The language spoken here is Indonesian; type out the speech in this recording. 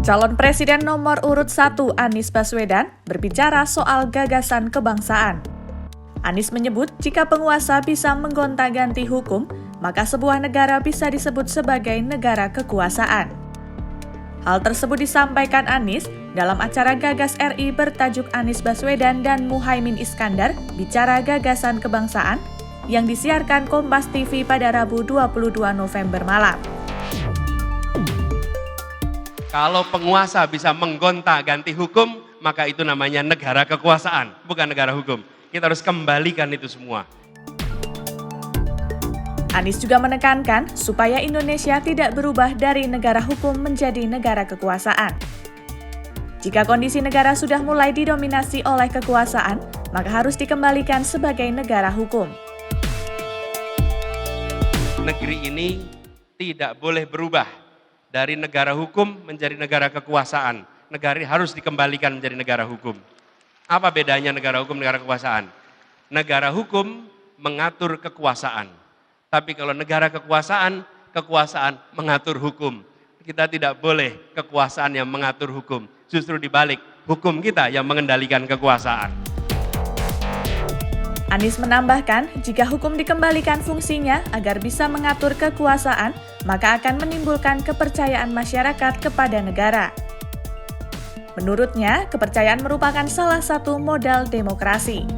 Calon Presiden nomor urut 1 Anies Baswedan berbicara soal gagasan kebangsaan. Anies menyebut jika penguasa bisa menggonta-ganti hukum, maka sebuah negara bisa disebut sebagai negara kekuasaan. Hal tersebut disampaikan Anies dalam acara Gagas RI bertajuk Anies Baswedan dan Muhaimin Iskandar Bicara Gagasan Kebangsaan yang disiarkan Kompas TV pada Rabu 22 November malam. Kalau penguasa bisa menggonta-ganti hukum, maka itu namanya negara kekuasaan, bukan negara hukum. Kita harus kembalikan itu semua. Anies juga menekankan supaya Indonesia tidak berubah dari negara hukum menjadi negara kekuasaan. Jika kondisi negara sudah mulai didominasi oleh kekuasaan, maka harus dikembalikan sebagai negara hukum. Negeri ini tidak boleh berubah dari negara hukum menjadi negara kekuasaan. Negara harus dikembalikan menjadi negara hukum. Apa bedanya negara hukum dan negara kekuasaan? Negara hukum mengatur kekuasaan. Tapi kalau negara kekuasaan, kekuasaan mengatur hukum. Kita tidak boleh kekuasaan yang mengatur hukum. Justru dibalik, hukum kita yang mengendalikan kekuasaan. Anies menambahkan, jika hukum dikembalikan fungsinya agar bisa mengatur kekuasaan, maka akan menimbulkan kepercayaan masyarakat kepada negara. Menurutnya, kepercayaan merupakan salah satu modal demokrasi.